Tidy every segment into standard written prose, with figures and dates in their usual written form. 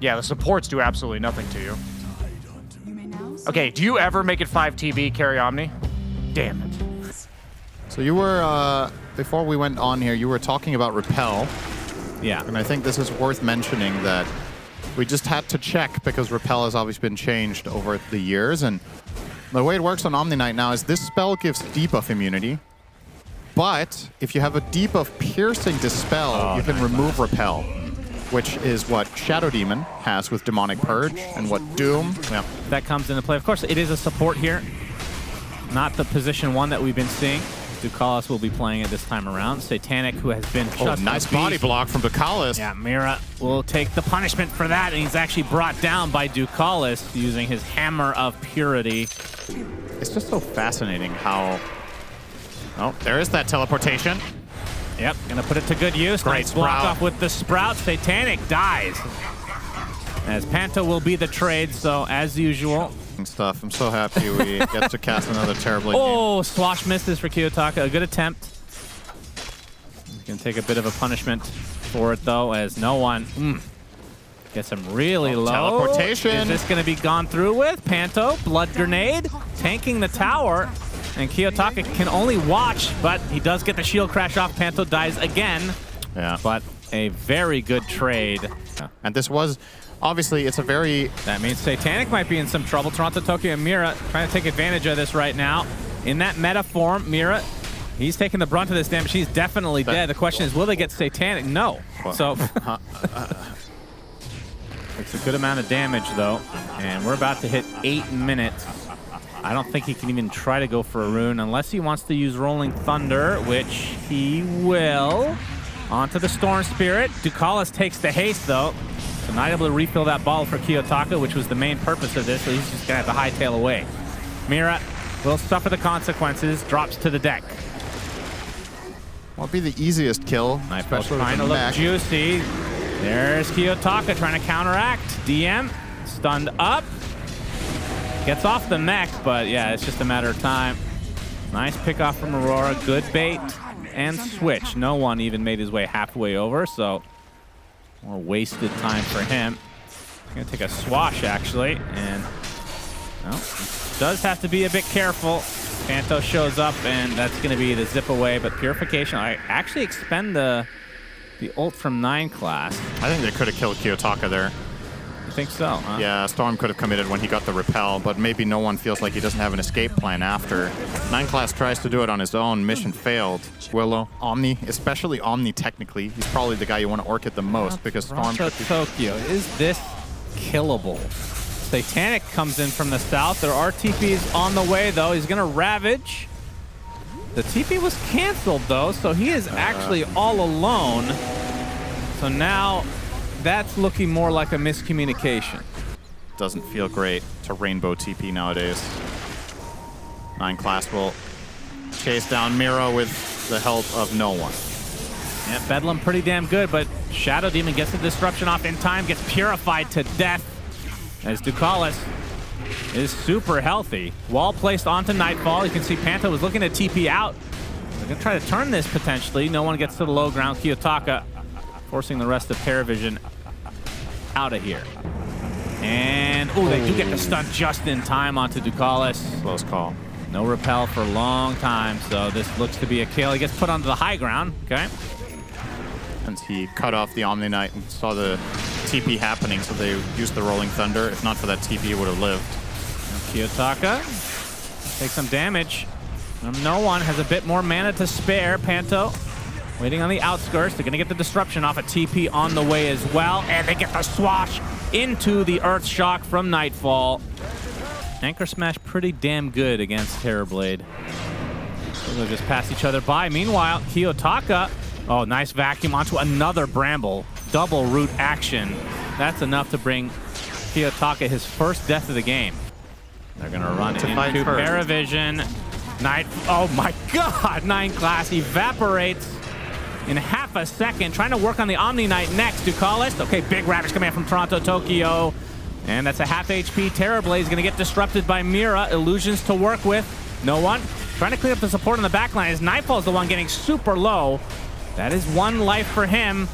Yeah, the supports do absolutely nothing to you. Okay, do you ever make it 5 TB, carry Omni? Damn it. So you were, before we went on here, you were talking about Repel. Yeah. And I think this is worth mentioning that we just had to check because Repel has obviously been changed over the years. And the way it works on Omni Knight now is this spell gives debuff immunity. But if you have a debuff piercing dispel, you can remove Repel, which is what Shadow Demon has with Demonic Purge and what Doom. Yeah. That comes into play. Of course, it is a support here. Not the position 1 that we've been seeing. Ducalis will be playing it this time around. Satanic, who has been just nice body block from Ducalis. Yeah, Mira will take the punishment for that, and he's actually brought down by Ducalis using his Hammer of Purity. It's just so fascinating how... Oh, there is that teleportation. Yep, gonna put it to good use. Great nice block Sprout. off with the Sprout. Satanic dies. As Panto will be the trade, so as usual. Stuff. I'm so happy we get to cast another Terrorblade Oh, Swash misses for Kiyotaka. A good attempt. He's gonna take a bit of a punishment for it though, as no one gets him really low. Teleportation. Is this gonna be gone through with? Panto, Blood Grenade, tanking the tower. And Kiyotaka can only watch, but he does get the shield crash off. Panto dies again. Yeah. But a very good trade. Yeah. And this was, obviously, it's a very... That means Satanic might be in some trouble. Toronto, Tokyo, and Mira trying to take advantage of this right now. In that meta form, Mira, he's taking the brunt of this damage. He's definitely dead. The question is, will they get Satanic? No. So... It's a good amount of damage, though. And we're about to hit 8 minutes. I don't think he can even try to go for a rune unless he wants to use Rolling Thunder, which he will. Onto the Storm Spirit. Ducalis takes the haste, though. So not able to refill that ball for Kiyotaka, which was the main purpose of this, so he's just going to have to hightail away. Mira will suffer the consequences, drops to the deck. Will be the easiest kill, especially trying to look juicy. There's Kiyotaka trying to counteract. DM stunned up. Gets off the mech, but yeah, it's just a matter of time. Nice pick off from Aurora. Good bait and switch. No one even made his way halfway over, so more wasted time for him. He's gonna take a swash actually, and well, does have to be a bit careful. Panto shows up, and that's gonna be the zip away. But Purification, I actually expend the ult from 9 class. I think they could have killed Kiyotaka there. You think so, huh? Yeah, Storm could have committed when he got the repel, but maybe no one feels like he doesn't have an escape plan after. 9 class tries to do it on his own, mission failed. Willow, Omni, especially Omni technically, he's probably the guy you want to orchid the most because Storm... Tokyo, is this killable? Satanic comes in from the south. There are TPs on the way though. He's gonna Ravage. The TP was canceled though, so he is actually all alone. So now that's looking more like a miscommunication. Doesn't feel great to Rainbow TP nowadays. 9 class will chase down Mira with the help of no one. Yeah, Bedlam pretty damn good, but Shadow Demon gets the disruption off in time, gets purified to death as Ducalis is super healthy. Wall placed onto Nightfall. You can see Panto was looking to TP out. They're gonna try to turn this potentially. No one gets to the low ground. Kiyotaka forcing the rest of Paravision out of here. And, oh, they do get the stun just in time onto Ducalis. Close call. No repel for a long time, so this looks to be a kill. He gets put onto the high ground, okay? And he cut off the Omni Knight and saw the TP happening, so they used the Rolling Thunder. If not for that TP, it would have lived. Kiyotaka takes some damage. No one has a bit more mana to spare. Panto waiting on the outskirts. They're going to get the disruption off a TP on the way as well. And they get the swash into the Earth Shock from Nightfall. Anchor Smash pretty damn good against Terrorblade. So they'll just pass each other by. Meanwhile, Kiyotaka, oh, nice vacuum onto another Bramble. Double root action. That's enough to bring Kiyotaka his first death of the game. They're going to run into Paravision. Oh my god! 9 class evaporates in half a second. Trying to work on the Omni Knight next. Ducalis. Okay, big Ravage coming in from Toronto, Tokyo. And that's a half HP. Terrorblade is going to get disrupted by Mira. Illusions to work with. No one. Trying to clean up the support on the backline as Nightfall is the one getting super low. That is 1 life for him.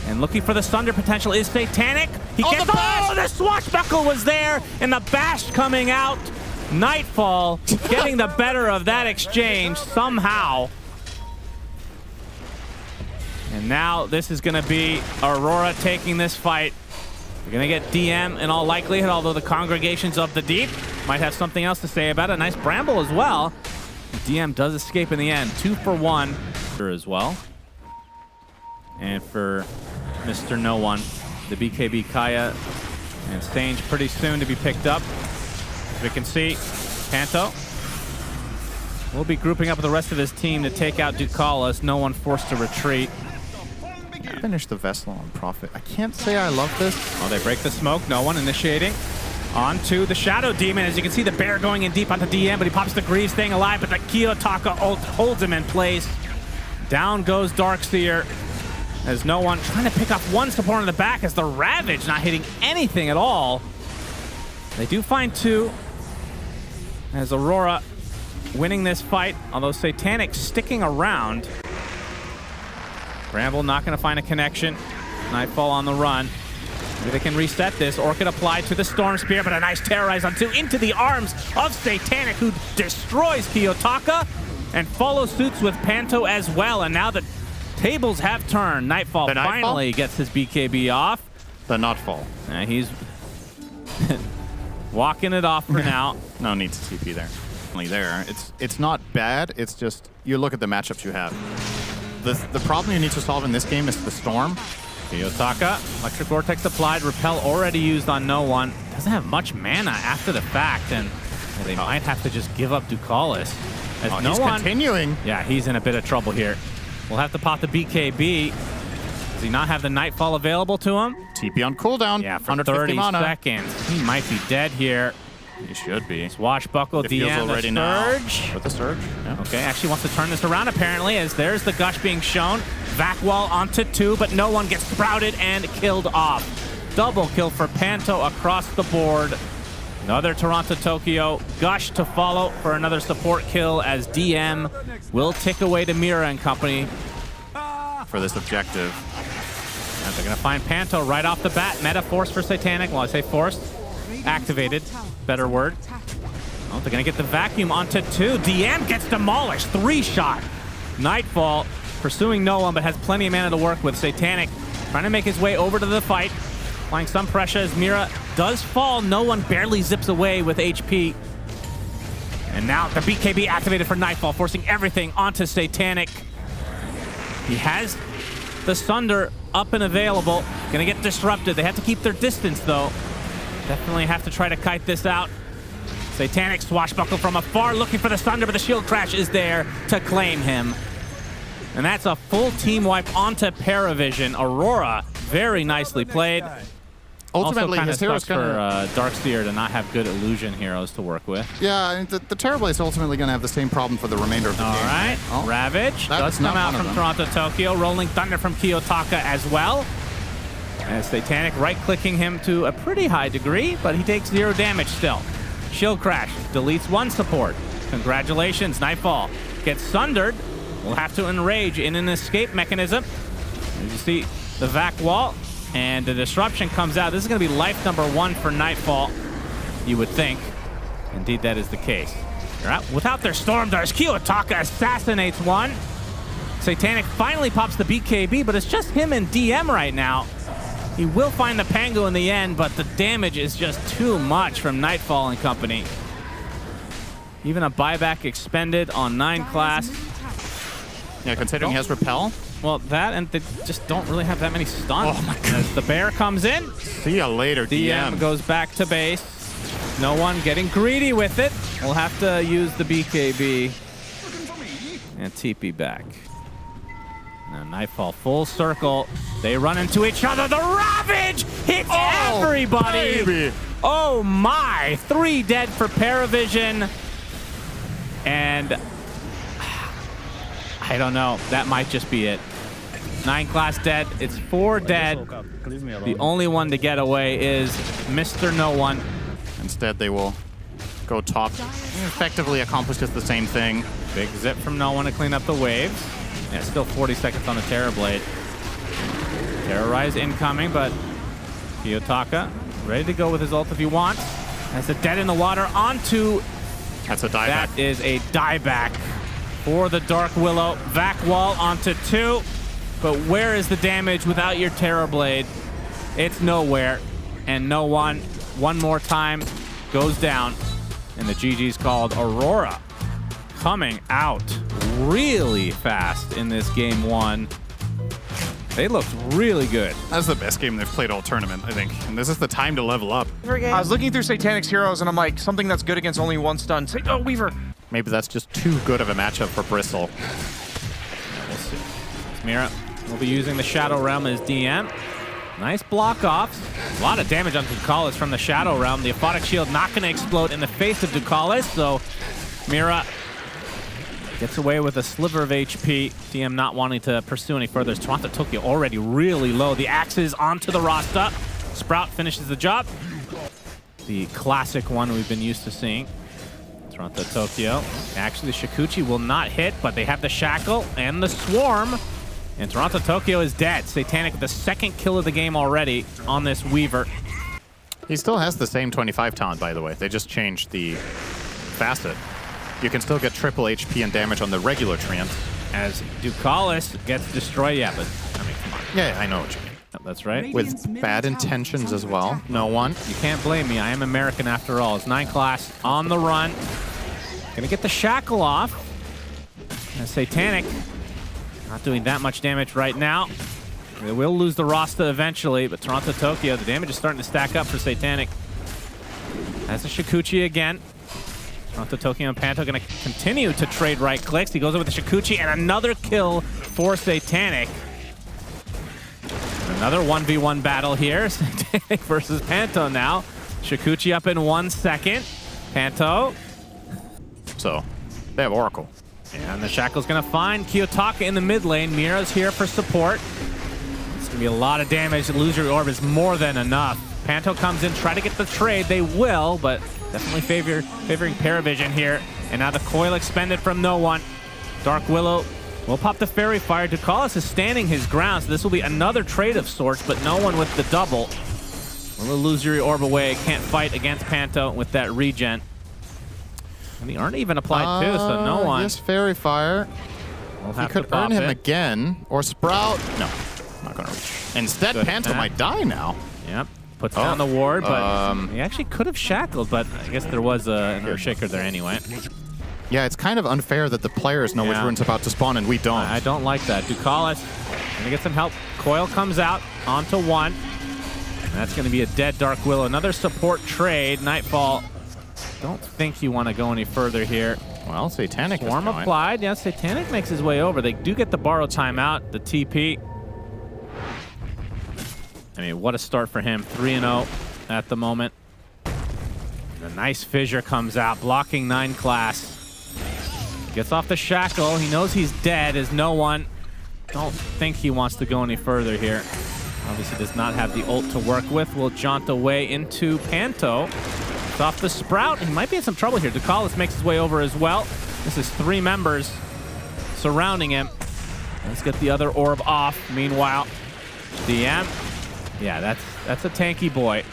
And looking for the Sunder potential is SyndereN. He gets the swashbuckle was there, and the bash coming out. Nightfall getting the better of that exchange somehow. And now this is going to be Aurora taking this fight. We're going to get DM in all likelihood, although the Congregations of the Deep might have something else to say about it. A nice Bramble as well. DM does escape in the end. 2 for 1 as well. And for Mr. No One, the BKB Kaya and Stange pretty soon to be picked up. As we can see, Panto will be grouping up with the rest of his team to take out Ducalis. No One forced to retreat. Finish the Vessel on Prophet. I can't say I love this. Oh, they break the smoke. No One initiating onto the Shadow Demon. As you can see, the bear going in deep onto DM, but he pops the Greave, staying alive, but the Kiyotaka ult holds him in place. Down goes Darkseer. As No One trying to pick up one support in the back as the Ravage not hitting anything at all. They do find 2 as Aurora winning this fight, although SyndereN sticking around. Bramble not going to find a connection. Nightfall on the run. Maybe they can reset this. Orchid applied to the Storm Spear, but a nice terrorize on 2 into the arms of SyndereN, who destroys Kiyotaka and follows suits with Panto as well. And now the tables have turned. Nightfall finally gets his BKB off. The Nightfall. He's walking it off for now. No need to TP there. There. It's not bad. It's just you look at the matchups you have. The problem you need to solve in this game is the Storm. Kiyotaka, Electric Vortex applied, Repel already used on No One. Doesn't have much mana after the fact, and they might have to just give up Ducalis. As No he's One continuing. Yeah, he's in a bit of trouble here. We'll have to pop the BKB. Does he not have the Nightfall available to him? TP on cooldown. Yeah, for 30 mana. seconds. He might be dead here. He should be. Swashbuckle, DM, the Surge. With the Surge. Yeah. Okay, actually wants to turn this around apparently, as there's the Gush being shown. Vac Wall onto 2, but No One gets sprouted and killed off. Double kill for Panto across the board. Another Toronto-Tokyo Gush to follow for another support kill, as DM will tick away to Mira and company for this objective. And they're going to find Panto right off the bat. Meta force for SyndereN. Well, I say forced. Activated. Better word. Oh, they're going to get the vacuum onto 2. DM gets demolished. 3-shot. Nightfall pursuing No One, but has plenty of mana to work with. SyndereN trying to make his way over to the fight. Applying some pressure as Mira does fall. No One barely zips away with HP. And now the BKB activated for Nightfall, forcing everything onto SyndereN. He has the Sunder up and available. Gonna get disrupted. They have to keep their distance, though. Definitely have to try to kite this out. SyndereN swashbuckle from afar, looking for the Sunder, but the shield crash is there to claim him. And that's a full team wipe onto PARIVISION. Aurora, very nicely played. Ultimately, also his hero's for Darkseer to not have good illusion heroes to work with. Yeah, the Terrorblade is ultimately going to have the same problem for the remainder of the game. All right, Ravage does come out from Toronto-Tokyo. Rolling Thunder from Kiyotaka as well. As SyndereN right-clicking him to a pretty high degree, but he takes 0 damage still. Shield Crash deletes 1 support. Congratulations, Nightfall gets sundered. We'll have to enrage in an escape mechanism. As you see the Vac Wall, and the disruption comes out. This is going to be life number 1 for Nightfall, you would think. Indeed, that is the case. They're out without their Storm Darts. Kiyotaka assassinates one. SyndereN finally pops the BKB, but it's just him and DM right now. He will find the Pango in the end, but the damage is just too much from Nightfall and company. Even a buyback expended on 9 class. Yeah, considering he has Repel. Well, that, and they just don't really have that many stuns. Oh my God. As the bear comes in. See ya later, DM. Goes back to base. No One getting greedy with it. We'll have to use the BKB and TP back. Now Nightfall full circle. They run into each other. The Ravage hits everybody. Baby. Oh my! 3 dead for PARIVISION. And I don't know. That might just be it. 9 class dead. It's 4 dead. The only one to get away is Mr. No One. Instead, they will go top. Effectively accomplishes the same thing. Big zip from No One to clean up the waves. Yeah, still 40 seconds on the Terrorblade. Terrorize incoming, but Kiyotaka ready to go with his ult if he wants. Has the dead in the water onto... That's a dieback. That is a dieback for the Dark Willow. Vac wall onto 2. But where is the damage without your Terror Blade? It's nowhere. And no one, one more time, goes down. And the GG's called Aurora. Coming out really fast in this game 1. They looked really good. That's the best game they've played all tournament, I think. And this is the time to level up. I was looking through Satanic's heroes, and I'm like, something that's good against only 1 stun. Oh, Weaver. Maybe that's just too good of a matchup for Bristle. We'll see. Mira will be using the Shadow Realm as DM. Nice block offs. A lot of damage on Ducalis from the Shadow Realm. The Aphotic Shield not going to explode in the face of Ducalis, so Mira gets away with a sliver of HP. DM not wanting to pursue any further. Toronto Tokyo already really low. The axes onto the Rasta. Sprout finishes the job. The classic one we've been used to seeing. Toronto Tokyo. Actually, the Shikuchi will not hit, but they have the Shackle and the Swarm. And Toronto Tokyo is dead. Satanic with the 2nd kill of the game already on this Weaver. He still has the same 25 talent, by the way. They just changed the facet. You can still get triple HP and damage on the regular treant. As Ducalis gets destroyed. Yeah, but I mean, come on. Yeah, I know what you mean. That's right. With bad intentions as well. No one. You can't blame me. I am American after all. It's 9 class on the run. Gonna get the Shackle off. And Satanic not doing that much damage right now. They will lose the Rasta eventually, but Toronto Tokyo, the damage is starting to stack up for Satanic. That's a Shikuchi again. Toronto Tokyo and Panto gonna continue to trade right clicks. He goes over the Shikuchi and another kill for Satanic. Another 1v1 battle here. Satanic versus Panto now. Shikuchi up in 1 second. Panto. So, they have Oracle. And the Shackle's gonna find Kiyotaka in the mid lane. Mira's here for support. It's gonna be a lot of damage. Illusory Orb is more than enough. Panto comes in, try to get the trade. They will, but definitely favoring Paravision here. And now the coil expended from no one. Dark Willow will pop the Fairy Fire. Ducalis is standing his ground, so this will be another trade of sorts, but no one with the double. Will Illusory Orb away. Can't fight against Panto with that regen. And the aren't even applied too, so no one. Yes, Fairy Fire. We'll He have could to pop earn him it. again, or Sprout. No, not gonna reach. Instead, Good Panto attack. might die now. Yep. Puts down the ward, but he actually could have shackled, but I guess there was an Earthshaker there anyway. Yeah, it's kind of unfair that the players know which rune's about to spawn and we don't. I don't like that. Ducalis gonna get some help. Coil comes out onto 1. And that's gonna be a dead Dark Willow. Another support trade. Nightfall. Don't think you want to go any further here. Well, Satanic Swarm is going. applied. Yeah, Satanic makes his way over. They do get the borrow timeout, the TP. I mean, what a start for him. 3-0 at the moment. And a nice fissure comes out, blocking 9 class. Gets off the Shackle. He knows he's dead as no one. Don't think he wants to go any further here. Obviously does not have the ult to work with. Will jaunt away into Panto. It's off the Sprout. He might be in some trouble here. Ducalis makes his way over as well. This is 3 members surrounding him. Let's get the other orb off. Meanwhile, DM. Yeah, that's a tanky boy.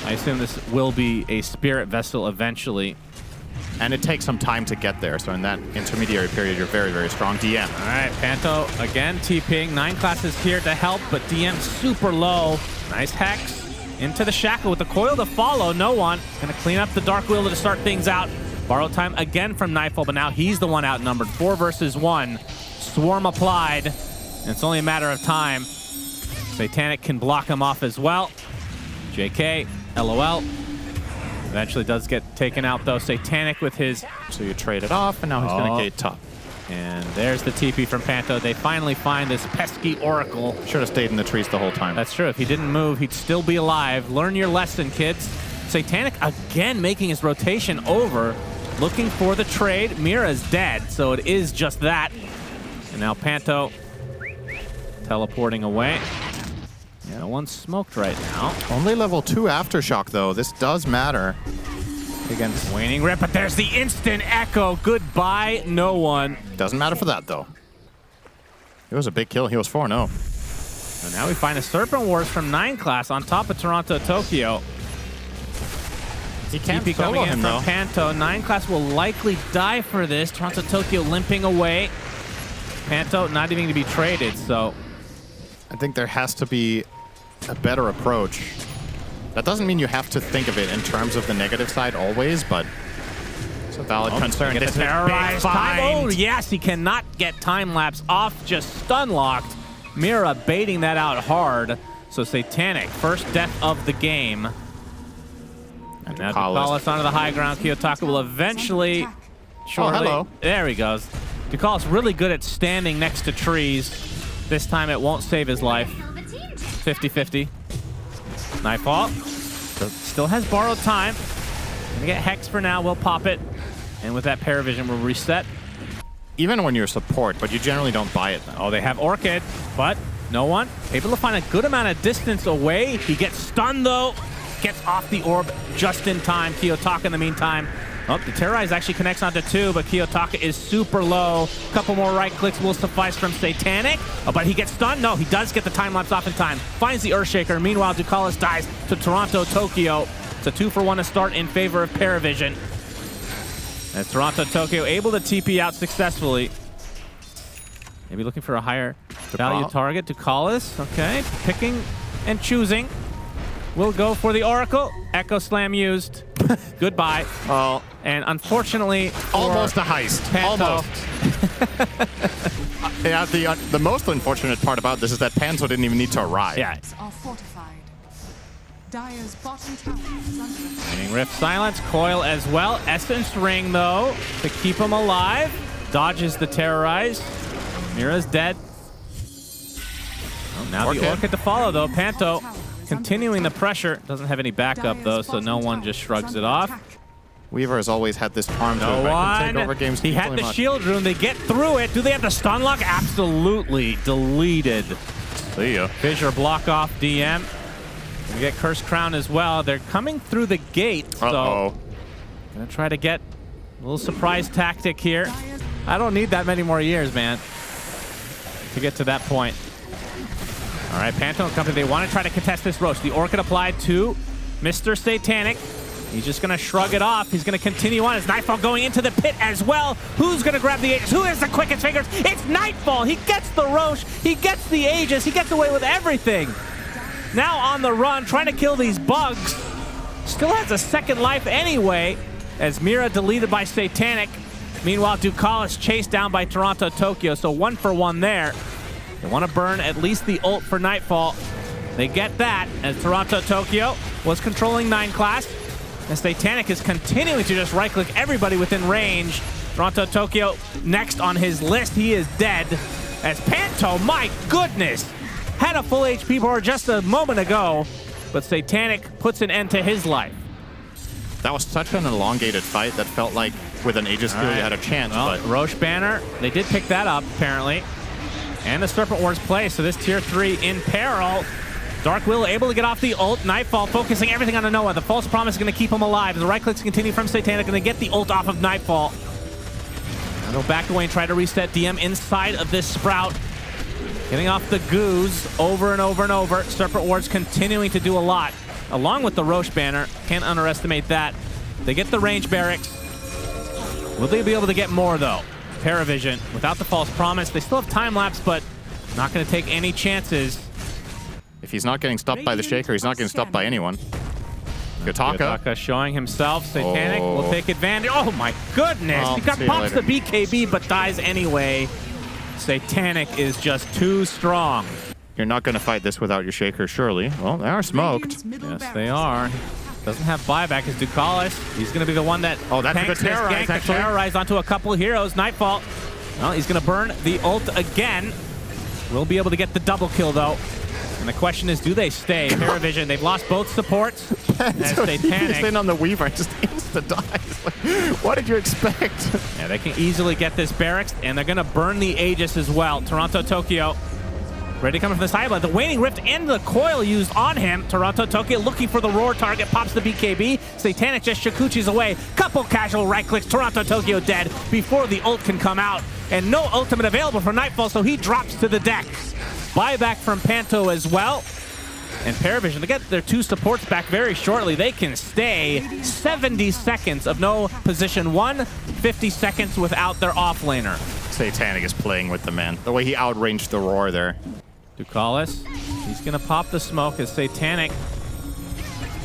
I assume this will be a Spirit Vessel eventually. And it takes some time to get there, so in that intermediary period, you're very, very strong. DM. All right, Panto again TPing. 9 classes here to help, but DM super low. Nice Hex into the Shackle with the coil to follow. No one. Gonna clean up the Dark Willow to start things out. Borrow time again from Nightfall, but now he's the one outnumbered. 4 versus 1. Swarm applied, and it's only a matter of time. Satanic can block him off as well. JK, LOL. Eventually does get taken out though. Satanic with his... So you trade it off, and now he's going to gate top. And there's the TP from Panto. They finally find this pesky Oracle. Should have stayed in the trees the whole time. That's true. If he didn't move, he'd still be alive. Learn your lesson, kids. Satanic again making his rotation over, looking for the trade. Mira's dead, so it is just that. And now Panto teleporting away. Yeah, one's smoked right now. Only level 2 Aftershock, though. This does matter against... Waning Rip, but there's the instant echo. Goodbye, no one. Doesn't matter for that, though. It was a big kill. He was 4-0. So now we find a Serpent Wars from 9 class on top of Toronto Tokyo. He can't TP coming solo in him, from though. Panto. 9 class will likely die for this. Toronto Tokyo limping away. Panto not even to be traded, so I think there has to be a better approach. That doesn't mean you have to think of it in terms of the negative side always, but it's a valid concern. Get This the is a big terrorized time. Oh, find. yes, he cannot get time lapse off, just stun locked. Mira baiting that out hard. So SyndereN, first death of the game. And now Ducalis onto the high ground. Kiyotaka will eventually, shortly. Oh, hello. There he goes. Ducalis really good at standing next to trees. This time it won't save his life. 50-50. Nightfall. Still has borrowed time. Gonna get Hex for now. We'll pop it. And with that Paravision, we'll reset. Even when you're support, but you generally don't buy it then. Oh, they have Orchid, but no one. Able to find a good amount of distance away. He gets stunned, though. Gets off the orb just in time. Kiyotaka in the meantime. Oh, the Terrorize actually connects onto 2, but Kiyotaka is super low. A couple more right clicks will suffice from SyndereN. Oh, but he gets stunned. No, he does get the time lapse off in time. Finds the Earthshaker. Meanwhile, Ducalis dies to Toronto Tokyo. It's a 2-for-1 to start in favor of Paravision. As Toronto Tokyo able to TP out successfully. Maybe looking for a higher value target. Ducalis, okay. Picking and choosing. We'll go for the Oracle. Echo Slam used. Goodbye. Oh, And unfortunately, almost a heist. Panto, Almost. Yeah, the most unfortunate part about this is that Panto didn't even need to arrive. yeah. Are fortified. Dire's bottom tower is under attack. Raining Rift Silence, Coil as well. Essence Ring, though, to keep him alive. Dodges the Terrorize. Mira's dead. Oh, now the Orchid to follow, though. Panto continuing the pressure. Doesn't have any backup, though, so no one just shrugs it off. Weaver has always had this farm to No take over one. games. He had the shield rune. They get through it. Do they have the stun lock? Absolutely. Deleted. See ya. Fissure block off DM. We get Curse Crown as well. They're coming through the gate, so gonna try to get a little surprise tactic here. I don't need that many more years, man, to get to that point. All right, Panto and company, they want to try to contest this Roche. The Orchid applied to Mr. SyndereN. He's just gonna shrug it off. He's gonna continue on. His Nightfall going into the pit as well. Who's gonna grab the Aegis? Who has the quickest fingers? It's Nightfall. He gets the Roche. He gets the Aegis. He gets away with everything. Now on the run, trying to kill these bugs. Still has a second life anyway, as Mira deleted by SyndereN. Meanwhile, Ducalis chased down by Toronto Tokyo, so 1-for-1 there. They want to burn at least the ult for Nightfall. They get that, as Toronto Tokyo was controlling 9 class. And SyndereN is continuing to just right-click everybody within range. Toronto Tokyo next on his list. He is dead. As Panto, my goodness, had a full HP bar just a moment ago, but SyndereN puts an end to his life. That was such an elongated fight that felt like with an Aegis skill you had a chance. Well, but Roche Banner, they did pick that up, apparently. And the Serpent Wars play, so this tier 3 in peril. Dark Will able to get off the ult. Nightfall focusing everything on the Noah. The False Promise is going to keep him alive. The right clicks continue from SyndereN, going to get the ult off of Nightfall. And they'll back away and try to reset DM inside of this Sprout. Getting off the goos over and over and over. Serpent Wars continuing to do a lot, along with the Roche Banner. Can't underestimate that. They get the range barracks. Will they be able to get more, though? Paravision, without the False Promise. They still have time lapse, but not going to take any chances. if he's not getting stopped by the Shaker, he's not getting stopped by anyone. Kiyotaka showing himself. SyndereN will take advantage. Oh my goodness! Well, He pops the BKB, but dies anyway. SyndereN is just too strong. You're not going to fight this without your Shaker, surely. Well, they are smoked. Yes, they are. Doesn't have buyback as Ducalis. He's going to be the one that that's a good terrorize, actually. Terrorize onto a couple of heroes. Nightfall. Well, he's going to burn the ult again. Will be able to get the double kill, though. And the question is, do they stay? Paravision, they've lost both supports. As they panic. He's in on the Weaver and just insta-dies. Like, what did you expect? Yeah, they can easily get this barracks, and they're going to burn the Aegis as well. Toronto Tokyo ready to come from the side, but the Waning Rift and the coil used on him. Toronto Tokyo looking for the roar target, pops the BKB. SyndereN just Shikuchi's away. Couple casual right clicks. Toronto Tokyo dead before the ult can come out. And no ultimate available for Nightfall, so he drops to the deck. Buyback from Panto as well. And PARIVISION, to get their 2 supports back very shortly, they can stay 70 seconds of no position 1, 50 seconds without their offlaner. Satanic is playing with the man. The way he outranged the roar there. Ducalis, he's going to pop the smoke as Satanic.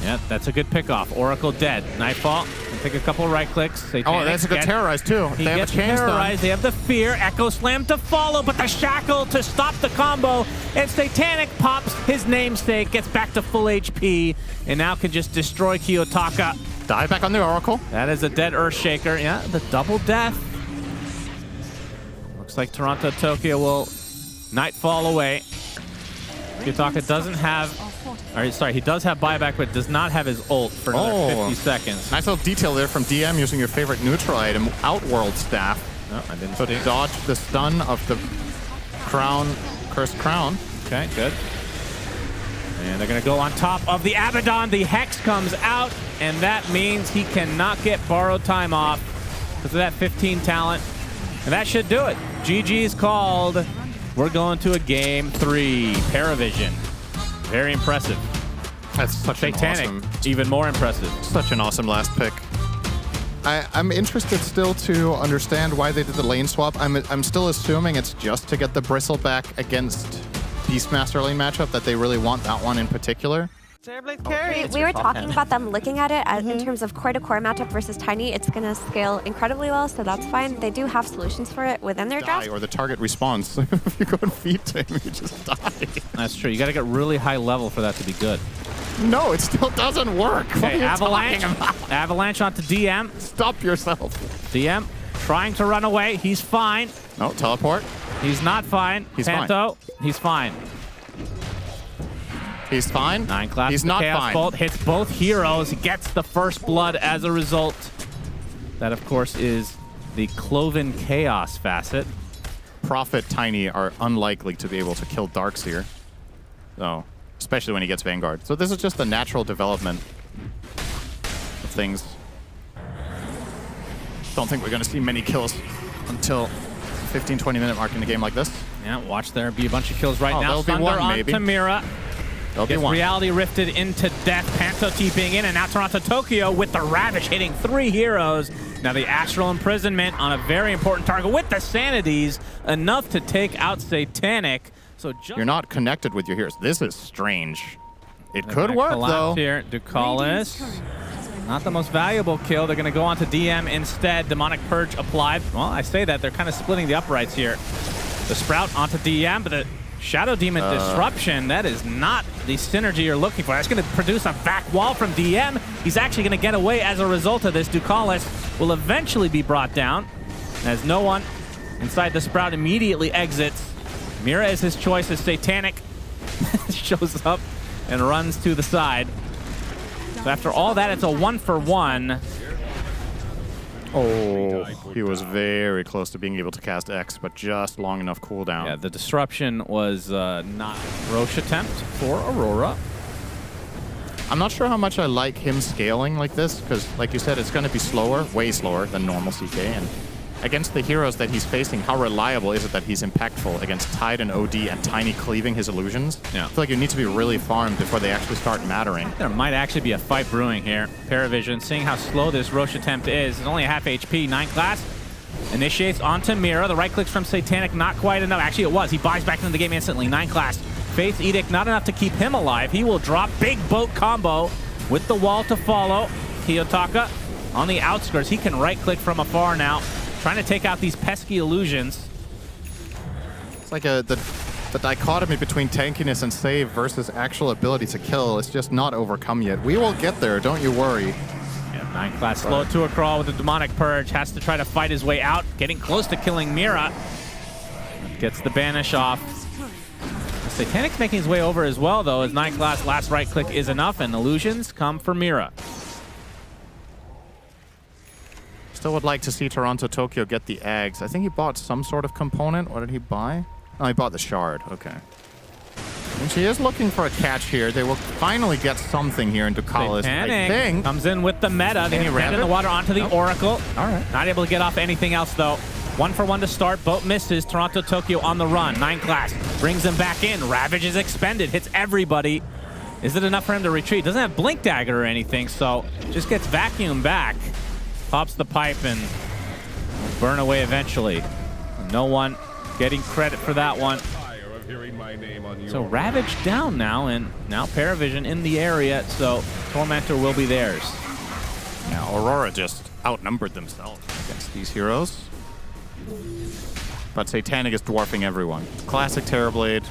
Yeah, that's a good pickoff. Oracle dead. Nightfall can take a couple right clicks. Satanic Oh, that's a good terrorize too. He They have a gets chance terrorized. They have the fear. Echo Slam to follow, but the shackle to stop the combo. And Satanic pops his namesake, gets back to full HP, and now can just destroy Kiyotaka. Dive back on the Oracle. That is a dead Earthshaker. Yeah, the double death. Looks like Toronto Tokyo will Nightfall away. Kiyotaka doesn't have... Or, sorry, he does have buyback, but does not have his ult for another 50 seconds. Nice little detail there from DM using your favorite neutral item, Outworld Staff. No, I didn't So see. dodge the stun of the crown, Cursed Crown. Okay, good. And they're going to go on top of the Abaddon. The Hex comes out, and that means he cannot get borrowed time off because of that 15 talent. And that should do it. GG's called. We're going to a game 3. PARIVISION. Very impressive. That's such Satanic, an awesome, even more impressive. such an awesome last pick. I'm interested still to understand why they did the lane swap. I'm still assuming it's just to get the Bristle back against Beastmaster lane matchup, that they really want that one in particular. We were talking about them looking at it as, in terms of core-to-core matchup versus Tiny. It's going to scale incredibly well, so that's fine. They do have solutions for it within their draft. Die, or the target respawns. If you go and feed to him, you just die. That's true. You got to get really high level for that to be good. No, it still doesn't work. What are Okay, you Avalanche. talking about? Avalanche onto DM. Stop yourself. DM trying to run away. He's fine. No, teleport. He's not fine. He's Panto, he's fine. He's fine. 9 class. He's not Chaos fine. Bolt hits both heroes. Gets the first blood as a result. That, of course, is the Cloven Chaos facet. Prophet Tiny are unlikely to be able to kill Darkseer. So, especially when he gets Vanguard. So this is just the natural development of things. Don't think we're going to see many kills until 15-20 minute mark in a game like this. Yeah, watch there be a bunch of kills right Oh, now. there'll be Thunder one, on maybe. Tamira. There'll be Gets one. reality rifted into death. Panto TPing in, and now Toronto Tokyo with the Ravish hitting 3 heroes. Now the Astral Imprisonment on a very important target with the Sanities, enough to take out Satanic. So You're not connected with your heroes. This is strange. It They're could gonna work, collapse though. Here, Ducalis. Not the most valuable kill. They're going to go on to DM instead. Demonic Purge applied. Well, I say that. They're kind of splitting the uprights here. The Sprout onto DM, but the Shadow Demon Disruption, that is not the synergy you're looking for. That's going to produce a back wall from DM. He's actually going to get away as a result of this. Ducalis will eventually be brought down as no one inside the Sprout immediately exits. Mira is his choice as Satanic shows up and runs to the side. So after all that, it's a 1-for-1. Oh, he was very close to being able to cast X, but just long enough cooldown. Yeah, the disruption was not Roche attempt for Aurora. I'm not sure how much I like him scaling like this, because like you said, it's going to be slower, way slower than normal CK. And against the heroes that he's facing, how reliable is it that he's impactful against Tide and OD and Tiny cleaving his illusions? Yeah. I feel like you need to be really farmed before they actually start mattering. There might actually be a fight brewing here. PARIVISION, seeing how slow this Roche attempt is, it's only a half HP. 9 class initiates onto Mira. The right clicks from Satanic, not quite enough. Actually, it was. He buys back into the game instantly. 9 class. Faith Edict, not enough to keep him alive. He will drop big boat combo with the wall to follow. Kiyotaka on the outskirts. He can right click from afar now, trying to take out these pesky illusions. It's like the dichotomy between tankiness and save versus actual ability to kill is just not overcome yet. We will get there, don't you worry. Yeah, 9 class slow to a crawl with the Demonic Purge. Has to try to fight his way out. Getting close to killing Mira. Gets the banish off. Satanic's making his way over as well, though, as 9 class last right click is enough, and illusions come for Mira. Still would like to see Toronto Tokyo get the eggs. I think he bought some sort of component. What did he buy? Oh, he bought the shard. Okay. And she is looking for a catch here. They will finally get something here in Ducalis, I Satanic think. comes in with the meta. They Can he get ram in it? the water onto the Nope. Oracle. All right. Not able to get off anything else, though. 1 for 1 to start. Boat misses. Toronto Tokyo on the run. 9 Class brings him back in. Ravage is expended. Hits everybody. Is it enough for him to retreat? Doesn't have Blink Dagger or anything, so just gets vacuumed back. Pops the pipe and will burn away eventually. No one getting credit for that one. So Ravage down now, and now PARIVISION in the area, so Tormentor will be theirs. Yeah, Aurora just outnumbered themselves against these heroes. But Satanic is dwarfing everyone. Classic Terrorblade,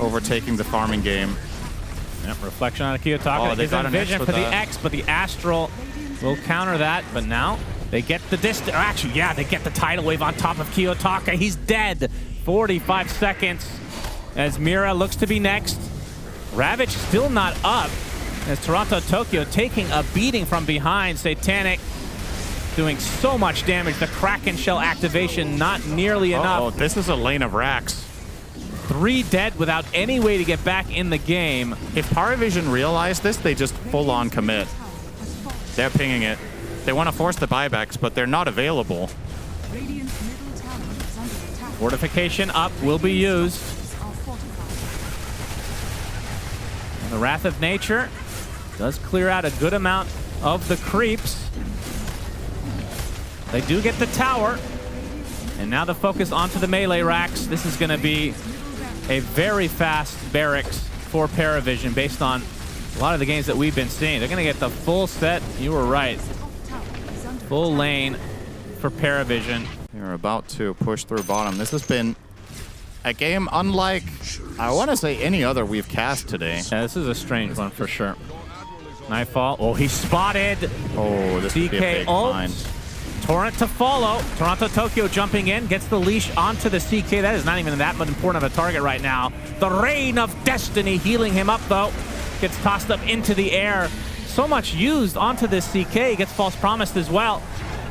overtaking the farming game. Yep, reflection on a Kiyotaka. Oh, they got an vision X for the with X, but the Astral will counter that. But now they get the distance. Actually, yeah, they get the tidal wave on top of Kiyotaka. He's dead. 45 seconds as Mira looks to be next. Ravage still not up as Toronto Tokyo taking a beating from behind. Satanic doing so much damage. The Kraken Shell activation not nearly enough. Oh, this is a lane of racks. 3 dead without any way to get back in the game. If PARIVISION realize this, they just full-on commit. They're pinging it. They want to force the buybacks, but they're not available. Fortification up will be used. And the Wrath of Nature does clear out a good amount of the creeps. They do get the tower. And now the focus onto the melee racks. This is going to be a very fast barracks for PARIVISION based on a lot of the games that we've been seeing. They're going to get the full set. You were right. Full lane for PARIVISION. They're about to push through bottom. This has been a game unlike, I want to say, any other we've cast today. Yeah, this is a strange one for sure. Nightfall. Oh, he's spotted. Oh, this could be a big find. Torrent to follow. Toronto Tokyo jumping in, gets the leash onto the CK. That is not even that much important of a target right now. The Rain of Destiny healing him up, though. Gets tossed up into the air. So much used onto this CK. Gets false promised as well.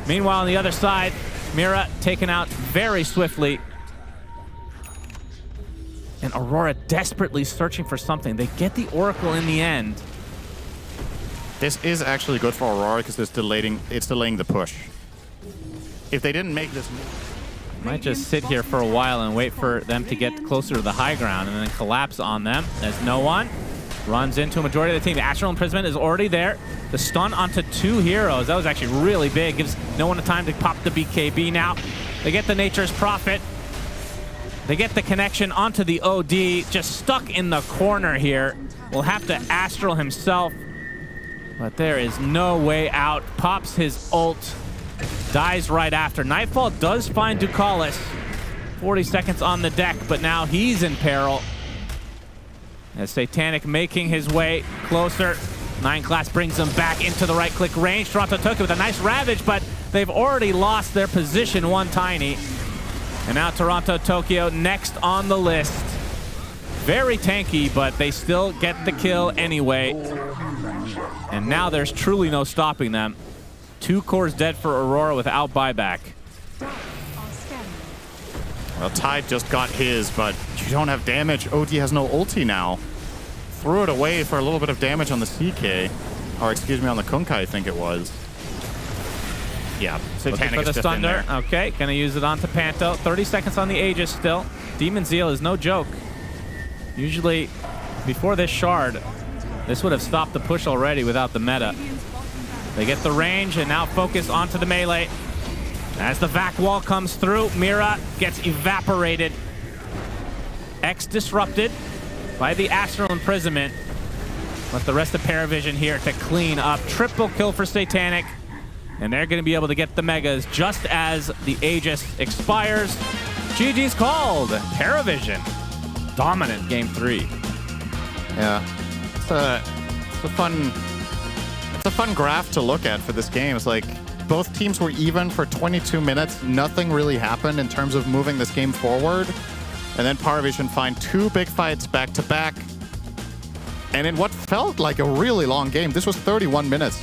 Meanwhile, on the other side, Mira taken out very swiftly. And Aurora desperately searching for something. They get the Oracle in the end. This is actually good for Aurora because it's delaying the push. If they didn't make this move, might just sit here for a while and wait for them to get closer to the high ground and then collapse on them as no one runs into a majority of the team. The Astral Imprisonment is already there. The stun onto 2 heroes. That was actually really big. Gives no one the time to pop the BKB now. They get the Nature's Prophet. They get the connection onto the OD. Just stuck in the corner here. We'll have to Astral himself. But there is no way out. Pops his ult. Dies right after. Nightfall does find Ducalis. 40 seconds on the deck, but now he's in peril. As Satanic making his way closer. 9 Class brings him back into the right-click range. Toronto Tokyo with a nice Ravage, but they've already lost their position 1 tiny. And now Toronto Tokyo next on the list. Very tanky, but they still get the kill anyway. And now there's truly no stopping them. 2 cores dead for Aurora without buyback. Well, Tide just got his, but you don't have damage. OD has no ulti now. Threw it away for a little bit of damage on the CK. Or excuse me, on the Kunkai, I think it was. Yeah, Satanic is just in there. Okay, gonna use it onto Panto. 30 seconds on the Aegis still. Demon Zeal is no joke. Usually, before this shard, this would have stopped the push already without the meta. They get the range and now focus onto the melee. As the vac wall comes through, Mira gets evaporated. X disrupted by the Astral Imprisonment. But the rest of PARIVISION here to clean up. Triple kill for Satanic. And they're going to be able to get the Megas just as the Aegis expires. GG's called. PARIVISION dominant game 3. Yeah, it's a fun graph to look at for this game. It's like both teams were even for 22 minutes. Nothing really happened in terms of moving this game forward. And then PARIVISION find 2 big fights back to back. And in what felt like a really long game, this was 31 minutes.